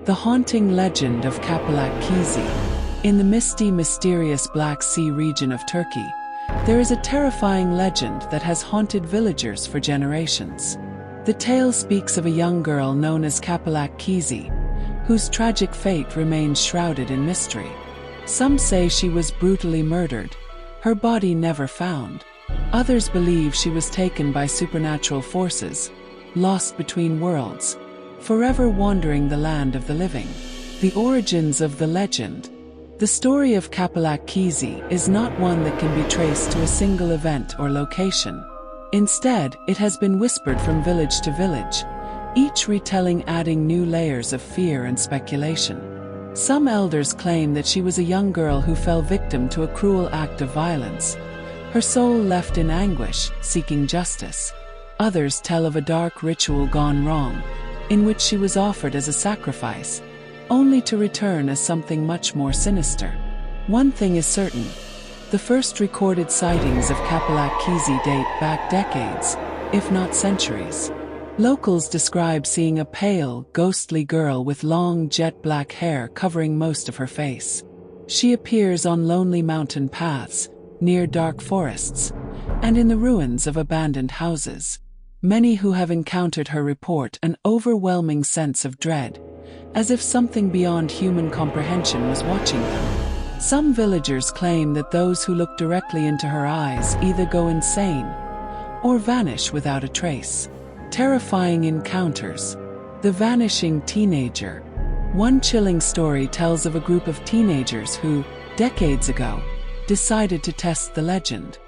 The haunting legend of Kapalak Kızı. In the misty, mysterious Black Sea region of Turkey, there is a terrifying legend that has haunted villagers for generations. The tale speaks of a young girl known as Kapalak Kızı, whose tragic fate remains shrouded in mystery. Some say she was brutally murdered, her body never found. Others believe she was taken by supernatural forces, lost between worlds, forever wandering the land of the living. The origins of the legend. The story of Kapalak Kızı is not one that can be traced to a single event or location. Instead, it has been whispered from village to village, each retelling adding new layers of fear and speculation. Some elders claim that she was a young girl who fell victim to a cruel act of violence, her soul left in anguish, seeking justice. Others tell of a dark ritual gone wrong, in which she was offered as a sacrifice, only to return as something much more sinister. One thing is certain: the first recorded sightings of Kapalak Kızı date back decades, if not centuries. Locals describe seeing a pale, ghostly girl with long jet-black hair covering most of her face. She appears on lonely mountain paths, near dark forests, and in the ruins of abandoned houses. Many who have encountered her report an overwhelming sense of dread, as if something beyond human comprehension was watching them. Some villagers claim that those who look directly into her eyes either go insane or vanish without a trace. Terrifying encounters. The vanishing teenager. One chilling story tells of a group of teenagers who, decades ago, decided to test the legend.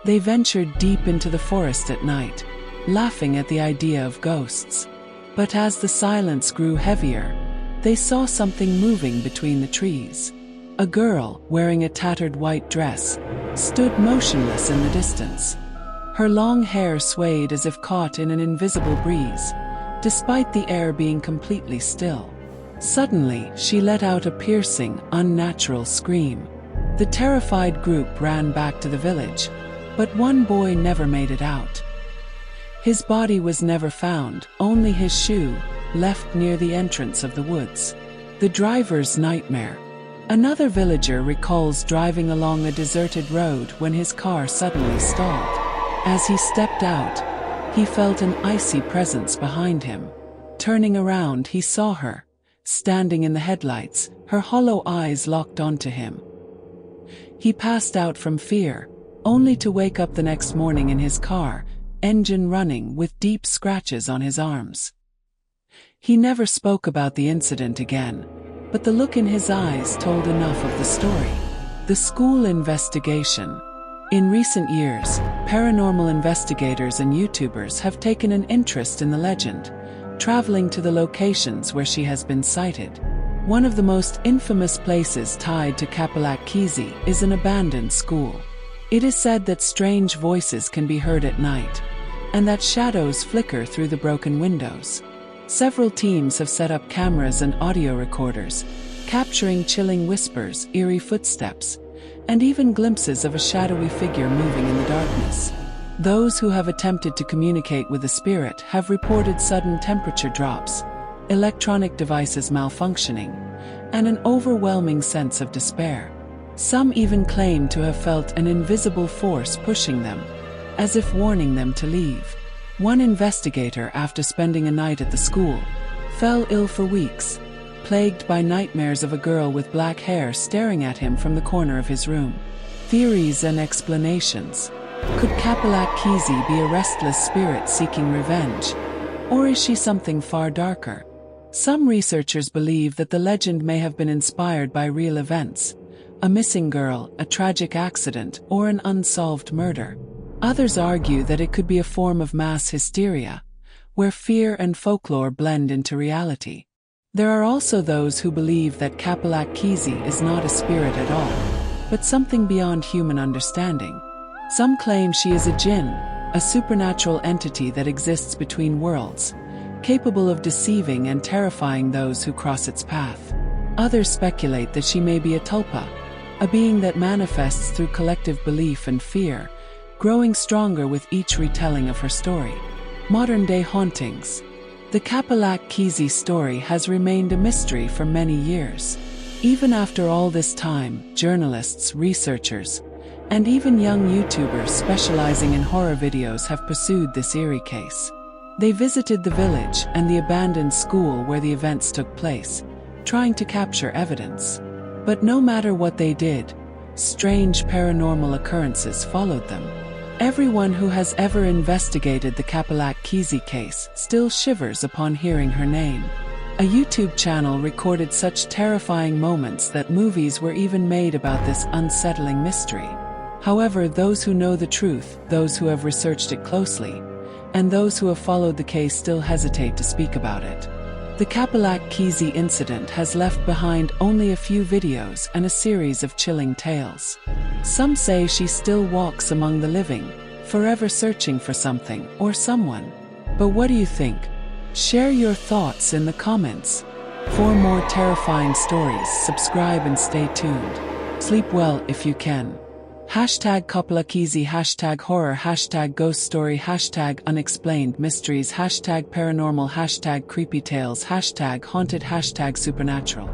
They ventured deep into the forest at night, laughing at the idea of ghosts. But as the silence grew heavier, they saw something moving between the trees. A girl, wearing a tattered white dress, stood motionless in the distance. Her long hair swayed as if caught in an invisible breeze, despite the air being completely still. Suddenly, she let out a piercing, unnatural scream. The terrified group ran back to the village, but one boy never made it out. His body was never found, only his shoe, left near the entrance of the woods. The driver's nightmare. Another villager recalls driving along a deserted road when his car suddenly stalled. As he stepped out, he felt an icy presence behind him. Turning around, he saw her, standing in the headlights, her hollow eyes locked onto him. He passed out from fear, only to wake up the next morning in his car, engine running with deep scratches on his arms. He never spoke about the incident again, but the look in his eyes told enough of the story. The school investigation. In recent years, paranormal investigators and YouTubers have taken an interest in the legend, traveling to the locations where she has been sighted. One of the most infamous places tied to Kapalak Kızı is an abandoned school. It is said that strange voices can be heard at night, and that shadows flicker through the broken windows. Several teams have set up cameras and audio recorders, capturing chilling whispers, eerie footsteps, and even glimpses of a shadowy figure moving in the darkness. Those who have attempted to communicate with the spirit have reported sudden temperature drops, electronic devices malfunctioning, and an overwhelming sense of despair. Some even claim to have felt an invisible force pushing them, as if warning them to leave. One investigator, after spending a night at the school, fell ill for weeks, plagued by nightmares of a girl with black hair staring at him from the corner of his room. Theories and explanations. Could Kapalak Kızı be a restless spirit seeking revenge? Or is she something far darker? Some researchers believe that the legend may have been inspired by real events: a missing girl, a tragic accident, or an unsolved murder. Others argue that it could be a form of mass hysteria, where fear and folklore blend into reality. There are also those who believe that Kapalak Kızı is not a spirit at all, but something beyond human understanding. Some claim she is a jinn, a supernatural entity that exists between worlds, capable of deceiving and terrifying those who cross its path. Others speculate that she may be a tulpa, a being that manifests through collective belief and fear, growing stronger with each retelling of her story. Modern-day hauntings. The Kapalak Kızı story has remained a mystery for many years. Even after all this time, journalists, researchers, and even young YouTubers specializing in horror videos have pursued this eerie case. They visited the village and the abandoned school where the events took place, trying to capture evidence. But no matter what they did, strange paranormal occurrences followed them. Everyone who has ever investigated the Kapalak Kızı case still shivers upon hearing her name. A YouTube channel recorded such terrifying moments that movies were even made about this unsettling mystery. However, those who know the truth, those who have researched it closely, and those who have followed the case still hesitate to speak about it. The Kapalak Kızı incident has left behind only a few videos and a series of chilling tales. Some say she still walks among the living, forever searching for something or someone. But what do you think? Share your thoughts in the comments. For more terrifying stories, subscribe and stay tuned. Sleep well if you can. Hashtag Kapalak Kızı, hashtag horror, hashtag ghost story, hashtag unexplained mysteries, hashtag paranormal, hashtag creepy tales, hashtag haunted, hashtag supernatural.